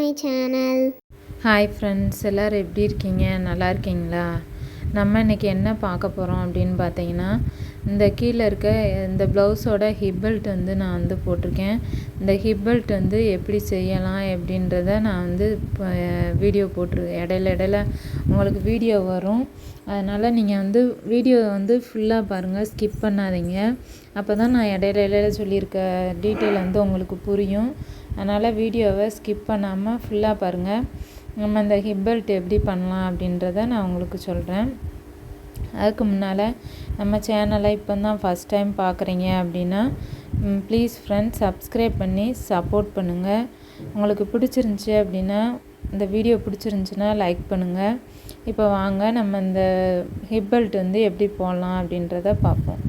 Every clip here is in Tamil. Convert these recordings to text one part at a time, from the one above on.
my channel. ஹாய் ஃப்ரெண்ட்ஸ், எல்லோரும் எப்படி இருக்கீங்க? நல்லா இருக்கீங்களா? நம்ம இன்றைக்கி என்ன பார்க்க போகிறோம் அப்படின்னு பார்த்தீங்கன்னா, இந்த கீழே இருக்க இந்த ப்ளவுஸோட ஹிப்பெல்ட் நான் போட்டிருக்கேன். இந்த ஹிப்பெல்ட் எப்படி செய்யலாம் அப்படின்றத நான் இப்போ வீடியோ போட்டிருக்கேன். இடையில உங்களுக்கு வீடியோ வரும். அதனால் நீங்கள் வீடியோ ஃபுல்லாக பாருங்கள், ஸ்கிப் பண்ணாதீங்க. அப்போ தான் நான் இடையில சொல்லியிருக்க டீட்டெயில் உங்களுக்கு புரியும். அதனால் வீடியோவை ஸ்கிப் பண்ணாமல் ஃபுல்லாக பாருங்கள். நம்ம இந்த ஹிப்பெல்ட் எப்படி பண்ணலாம் அப்படின்றத நான் உங்களுக்கு சொல்கிறேன். அதுக்கு முன்னால் நம்ம சேனலை இப்போ தான் ஃபஸ்ட் டைம் பார்க்குறீங்க அப்படின்னா ப்ளீஸ் ஃப்ரெண்ட்ஸ் சப்ஸ்கிரைப் பண்ணி சப்போர்ட் பண்ணுங்கள். உங்களுக்கு பிடிச்சிருந்துச்சி அப்படின்னா, இந்த வீடியோ பிடிச்சிருந்துச்சின்னா லைக் பண்ணுங்கள். இப்போ வாங்க நம்ம இந்த ஹிப்பெல்ட் எப்படி போடலாம் அப்படின்றத பார்ப்போம்.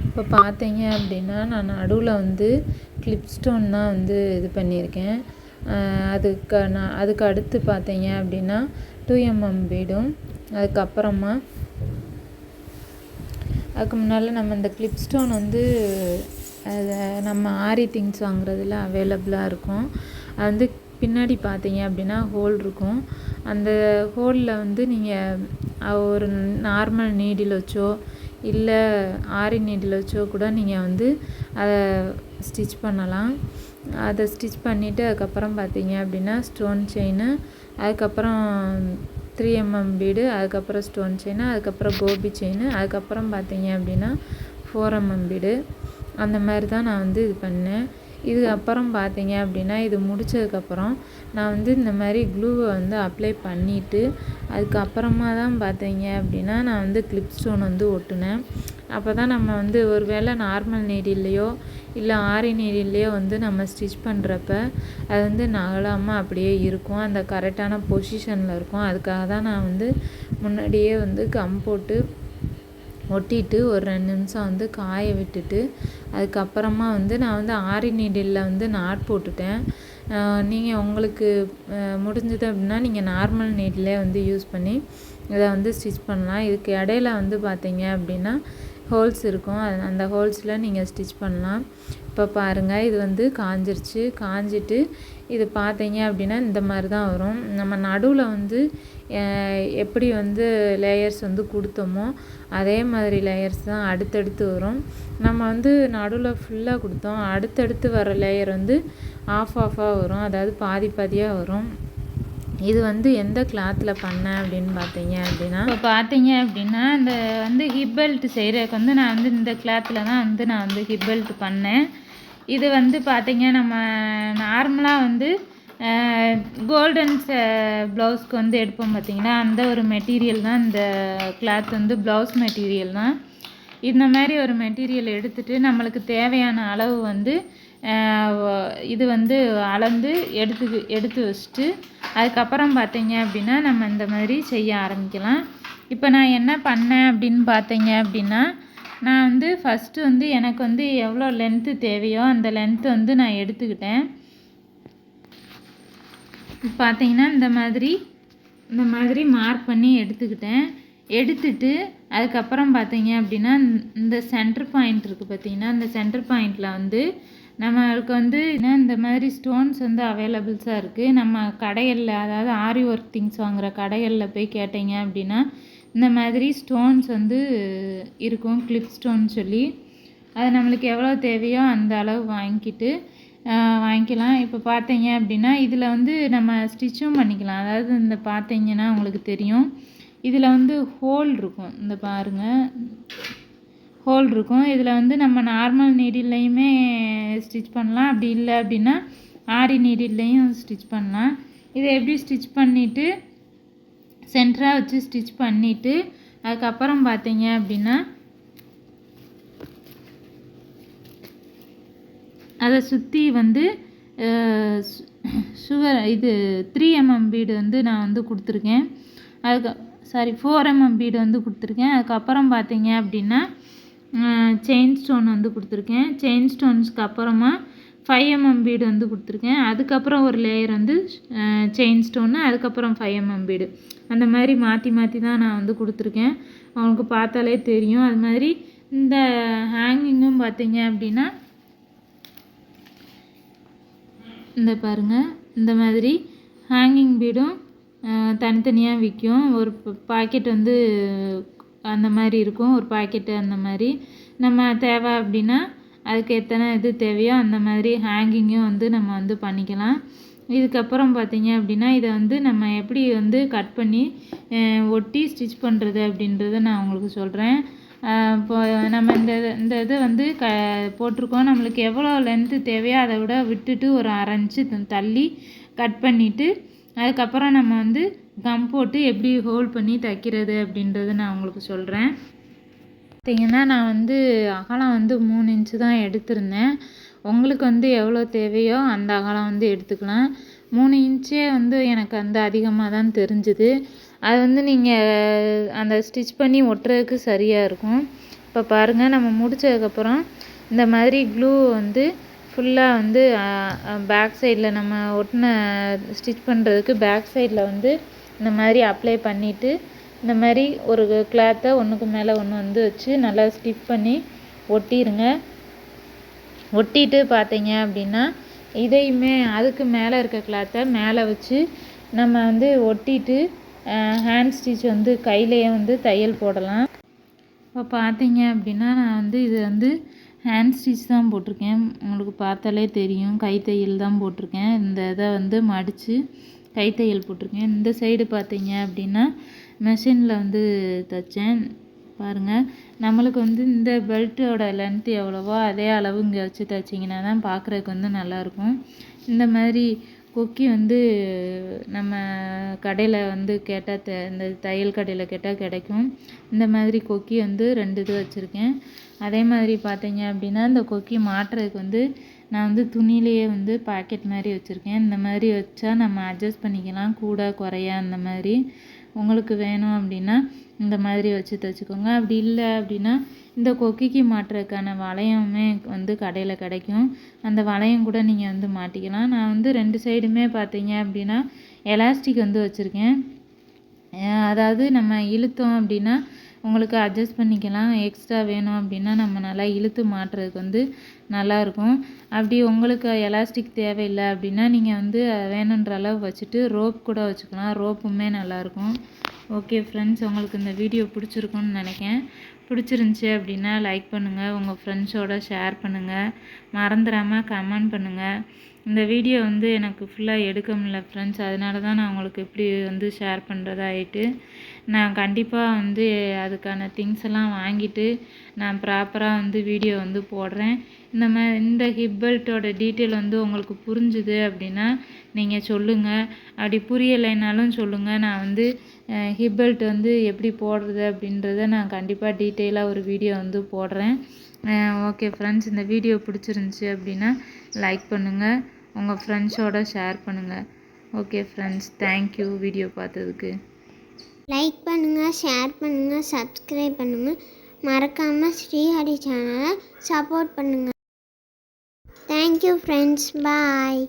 இப்போ பார்த்தீங்க அப்படின்னா, நான் நடுவில் கிளிப் ஸ்டோன் தான் இது பண்ணியிருக்கேன். அதுக்கு அடுத்து பார்த்தீங்க அப்படின்னா 2mm பீடும், அதுக்கப்புறமா அதுக்கு முன்னால் நம்ம இந்த கிளிப் ஸ்டோன் அதை நம்ம ஆரி திங்ஸ் வாங்குறதுல அவைலபிளாக இருக்கும். அது பின்னாடி பார்த்தீங்க அப்படின்னா ஹோல் இருக்கும். அந்த ஹோலில் நீங்கள் ஒரு நார்மல் நீடில் வச்சோ இல்லை ஆரி நீடில் வச்சோ கூட நீங்கள் அதை ஸ்டிச் பண்ணலாம். அதை ஸ்டிச் பண்ணிவிட்டு அதுக்கப்புறம் பார்த்தீங்க அப்படின்னா ஸ்டோன் செயின், அதுக்கப்புறம் 3mm பீடு, அதுக்கப்புறம் ஸ்டோன் செயின், அதுக்கப்புறம் கோபி செயின், அதுக்கப்புறம் பார்த்தீங்க அப்படின்னா 4mm பீடு. அந்த மாதிரி தான் நான் இது பண்ணேன். இதுக்கப்புறம் பார்த்தீங்க அப்படின்னா இது முடித்ததுக்கப்புறம் நான் இந்த மாதிரி க்ளூவை அப்ளை பண்ணிவிட்டு அதுக்கப்புறமா தான் பார்த்தீங்க அப்படின்னா நான் கிளிப் ஸ்டோன் ஒட்டினேன். அப்போ தான் நம்ம ஒரு வேளை நார்மல் நீடில்லையோ இல்லை ஆரி நீடில்லையோ நம்ம ஸ்டிச் பண்ணுறப்ப அது நகலாமல் அப்படியே இருக்கும், அந்த கரெக்டான பொசிஷனில் இருக்கும். அதுக்காக தான் நான் முன்னாடியே கம் போட்டு ஒட்டிட்டு ஒரு 2 நிமிஷம் காய விட்டுட்டு அதுக்கப்புறமா நான் ஆரி நீடிலில் நாட் போட்டுட்டேன். நீங்கள் உங்களுக்கு முடிஞ்சது அப்படின்னா நீங்கள் நார்மல் நீடிலே யூஸ் பண்ணி இதை ஸ்டிச் பண்ணலாம். இதுக்கு இடையில பார்த்தீங்க அப்படின்னா ஹோல்ஸ் இருக்கும். அந்த ஹோல்ஸில் நீங்கள் ஸ்டிச் பண்ணலாம். இப்போ பாருங்கள், இது காஞ்சிட்டு இது பார்த்தீங்க அப்படின்னா இந்த மாதிரி தான் வரும். நம்ம நடுவில் எப்படி லேயர்ஸ் கொடுத்தோமோ அதே மாதிரி லேயர்ஸ் தான் அடுத்தடுத்து வரும். நம்ம நடுவில் ஃபுல்லாக கொடுத்தோம், அடுத்தடுத்து வர லேயர் ஆஃபாக வரும், அதாவது பாதி பாதியாக வரும். இது எந்த கிளாத்தில் பண்ணேன் அப்படின்னு பார்த்தீங்க அப்படின்னா, இப்போ பார்த்தீங்க அப்படின்னா இந்த ஹிப்பெல்ட் செய்கிறதுக்கு நான் இந்த கிளாத்தில் தான் நான் ஹிப்பெல்ட் பண்ணேன். இது பார்த்தீங்க நம்ம நார்மலாக கோல்டன் ப்ளவுஸ்க்கு எடுப்போம் பார்த்தீங்கன்னா, அந்த ஒரு மெட்டீரியல் தான் இந்த கிளாத், ப்ளவுஸ் மெட்டீரியல் தான். இந்த மாதிரி ஒரு மெட்டீரியல் எடுத்துகிட்டு நம்மளுக்கு தேவையான அளவு இது அளந்து எடுத்து வச்சுட்டு அதுக்கப்புறம் பார்த்தீங்க அப்படின்னா நம்ம இந்த மாதிரி செய்ய ஆரம்பிக்கலாம். இப்போ நான் என்ன பண்ணேன் அப்படின்னு பார்த்தீங்க அப்படின்னா, நான் ஃபஸ்ட்டு எனக்கு எவ்வளோ லென்த்து தேவையோ அந்த லென்த்து நான் எடுத்துக்கிட்டேன். பார்த்தீங்கன்னா இந்த மாதிரி மார்க் பண்ணி எடுத்துட்டு அதுக்கப்புறம் பார்த்தீங்க அப்படின்னா இந்த சென்டர் பாயிண்ட் இருக்குது பார்த்தீங்கன்னா, இந்த சென்டர் பாயிண்டில் நம்மளுக்கு இந்த மாதிரி ஸ்டோன்ஸ் அவைலபிள்ஸாக இருக்குது. நம்ம கடைகளில், அதாவது ஆரி ஒர்க் திங்ஸ் வாங்குகிற கடைகளில் போய் கேட்டிங்க அப்படின்னா இந்த மாதிரி ஸ்டோன்ஸ் இருக்கும், கிளிப் ஸ்டோன் சொல்லி. அது நம்மளுக்கு எவ்வளோ தேவையோ அந்த அளவு வாங்கிக்கலாம். இப்போ பார்த்தீங்க அப்படின்னா இதில் நம்ம ஸ்டிச்சும் பண்ணிக்கலாம். அதாவது இந்த பார்த்தீங்கன்னா உங்களுக்கு தெரியும், இதில் ஹோல் இருக்கும். இந்த பாருங்கள், ஹோல் இருக்கும். இதில் நம்ம நார்மல் நீடில்லையுமே ஸ்டிச் பண்ணலாம், அப்படி இல்லை அப்படின்னா ஆரி நீடில்லையும் ஸ்டிச் பண்ணலாம். இதை எப்படி ஸ்டிச் பண்ணிவிட்டு சென்டராக வச்சு ஸ்டிச் பண்ணிவிட்டு அதுக்கப்புறம் பார்த்தீங்க அப்படின்னா அதை சுற்றி சுகர் 3mm பீடு நான் கொடுத்துருக்கேன். 4mm பீடு கொடுத்துருக்கேன். அதுக்கப்புறம் பார்த்தீங்க அப்படின்னா செயின் ஸ்டோன் கொடுத்துருக்கேன். செயின் ஸ்டோன்ஸ்க்கு அப்புறமா 5mm பீடு கொடுத்துருக்கேன். அதுக்கப்புறம் ஒரு லேயர் செயின் ஸ்டோனு, அதுக்கப்புறம் 5mm பீடு. அந்த மாதிரி மாற்றி தான் நான் கொடுத்துருக்கேன். அவங்களுக்கு பார்த்தாலே தெரியும். அது மாதிரி இந்த ஹேங்கிங்கும் பார்த்தீங்க அப்படின்னா இந்த பாருங்கள், இந்த மாதிரி ஹேங்கிங் பீடும் தனித்தனியாக விற்கும். ஒரு பாக்கெட் வந்து அந்த மாதிரி இருக்கும், ஒரு பாக்கெட்டு அந்த மாதிரி. நம்ம தேவை அப்படின்னா அதுக்கு எத்தனை இது தேவையோ அந்த மாதிரி ஹேங்கிங்கும் வந்து நம்ம வந்து பண்ணிக்கலாம். இதுக்கப்புறம் பார்த்திங்க அப்படின்னா இதை வந்து நம்ம எப்படி வந்து கட் பண்ணி ஒட்டி ஸ்டிச் பண்ணுறது அப்படின்றத நான் உங்களுக்கு சொல்கிறேன். இப்போ நம்ம இந்த இதை வந்து போட்டிருக்கோம். நம்மளுக்கு எவ்வளோ லென்த்து தேவையோ அதை விட விட்டுட்டு ஒரு 1/2 இன்ச்சு தள்ளி கட் பண்ணிவிட்டு அதுக்கப்புறம் நம்ம வந்து கம் போட்டு எப்படி ஹோல்ட் பண்ணி தைக்கிறது அப்படின்றத நான் உங்களுக்கு சொல்கிறேன். பார்த்திங்கன்னா நான் வந்து அகலம் வந்து 3 இன்ச்சு தான் எடுத்திருந்தேன். உங்களுக்கு வந்து எவ்வளோ தேவையோ அந்த அகலம் வந்து எடுத்துக்கலாம். 3 இன்ச்சே வந்து எனக்கு வந்து அதிகமாக தான் தெரிஞ்சுது. அது வந்து நீங்கள் அந்த ஸ்டிச் பண்ணி ஒட்டுறதுக்கு சரியாக இருக்கும். இப்போ பாருங்கள், நம்ம முடித்ததுக்கப்புறம் இந்த மாதிரி க்ளூ வந்து ஃபுல்லாக வந்து பேக் சைடில் நம்ம ஒட்டின ஸ்டிச் பண்ணுறதுக்கு பேக் சைடில் வந்து இந்த மாதிரி அப்ளை பண்ணிவிட்டு இந்த மாதிரி ஒரு கிளாத்தை ஒன்றுக்கு மேலே ஒன்று வந்து வச்சு நல்லா ஸ்டிச் பண்ணி ஒட்டிடுங்க. ஒட்டிட்டு பார்த்தீங்க அப்படின்னா இதையுமே அதுக்கு மேலே இருக்க கிளாத்தை மேலே வச்சு நம்ம வந்து ஒட்டிட்டு ஹேண்ட் ஸ்டிச் வந்து கையிலேயே வந்து தையல் போடலாம். இப்போ பார்த்தீங்க அப்படின்னா நான் வந்து இது வந்து ஹேண்ட் ஸ்டிச் தான் போட்டிருக்கேன். உங்களுக்கு பார்த்தாலே தெரியும், கைத்தையல் தான் போட்டிருக்கேன். இந்த இதை வந்து மடித்து கைத்தையல் போட்டிருக்கேன். இந்த சைடு பார்த்தீங்க அப்படின்னா மெஷினில் வந்து தைச்சேன். பாருங்கள், நம்மளுக்கு வந்து இந்த பெல்ட்டோட லென்த்து எவ்வளவோ அதே அளவு இங்கே வச்சு தைச்சிங்கன்னா தான் பார்க்குறதுக்கு வந்து நல்லாயிருக்கும். இந்த மாதிரி கொக்கி வந்து நம்ம கடையில் வந்து கேட்டால் இந்த தையல் கடையில் கேட்டால் கிடைக்கும். இந்த மாதிரி கொக்கி வந்து 2 இது வச்சுருக்கேன். அதே மாதிரி பார்த்தீங்க அப்படின்னா இந்த கொக்கி மாட்டுறதுக்கு வந்து நான் வந்து துணியிலேயே வந்து பாக்கெட் மாதிரி வச்சுருக்கேன். இந்த மாதிரி வச்சா நம்ம அட்ஜஸ்ட் பண்ணிக்கலாம், கூட குறையா அந்த மாதிரி. உங்களுக்கு வேணும் அப்படின்னா இந்த மாதிரி வச்சு தைச்சிக்கோங்க. அப்படி இல்லை அப்படின்னா இந்த கொக்கிக்கு மாட்டுறதுக்கான வளையமே வந்து கடையில் கிடைக்கும். அந்த வளையம் கூட நீங்கள் வந்து மாட்டிக்கலாம். நான் வந்து 2 சைடுமே பார்த்தீங்க அப்படின்னா எலாஸ்டிக் வந்து வச்சுருக்கேன். அதாவது நம்ம இழுத்தோம் அப்படின்னா உங்களுக்கு அட்ஜஸ்ட் பண்ணிக்கலாம். எக்ஸ்ட்ரா வேணும் அப்படின்னா நம்ம நல்லா இழுத்து மாட்டுறதுக்கு வந்து நல்லாயிருக்கும். அப்படி உங்களுக்கு எலாஸ்டிக் தேவையில்லை அப்படின்னா நீங்கள் வந்து வேணுன்ற அளவு வச்சுட்டு ரோப் கூட வச்சுக்கலாம். ரோப்புமே நல்லாயிருக்கும். ஓகே ஃப்ரெண்ட்ஸ், உங்களுக்கு இந்த வீடியோ பிடிச்சிருக்குன்னு நினைக்கிறேன். பிடிச்சிருந்துச்சி அப்படின்னா லைக் பண்ணுங்கள், உங்கள் ஃப்ரெண்ட்ஸோடு ஷேர் பண்ணுங்கள், மறந்துடாமல் கமெண்ட் பண்ணுங்கள். இந்த வீடியோ வந்து எனக்கு ஃபுல்லாக எடுக்க முடியல ஃப்ரெண்ட்ஸ், அதனால தான் நான் உங்களுக்கு இப்படி வந்து ஷேர் பண்ணுறதாயிட்டு. நான் கண்டிப்பாக வந்து அதுக்கான திங்ஸ் எல்லாம் வாங்கிட்டு நான் ப்ராப்பராக வந்து வீடியோ வந்து போடுறேன். இந்த ஹிப்பெல்ட்டோட டீட்டெயில் வந்து உங்களுக்கு புரிஞ்சுது அப்படின்னா நீங்கள் சொல்லுங்கள். அப்படி புரியலைனாலும் சொல்லுங்கள். நான் வந்து ஹிப்பெல்ட் வந்து எப்படி போடுறது அப்படின்றத நான் கண்டிப்பாக டீட்டெயிலாக ஒரு வீடியோ வந்து போடுறேன். ஓகே ஃப்ரெண்ட்ஸ், இந்த வீடியோ பிடிச்சிருந்துச்சி அப்படின்னா லைக் பண்ணுங்கள், உங்கள் ஃப்ரெண்ட்ஸோடு ஷேர் பண்ணுங்கள். ஓகே ஃப்ரெண்ட்ஸ், தேங்க்யூ வீடியோ பார்த்ததுக்கு. லைக் பண்ணுங்கள், ஷேர் பண்ணுங்கள், சப்ஸ்கிரைப் பண்ணுங்கள். மறக்காமல் ஸ்ரீஹரி சேனலை சப்போர்ட் பண்ணுங்கள். தேங்க்யூ ஃப்ரெண்ட்ஸ், பாய்.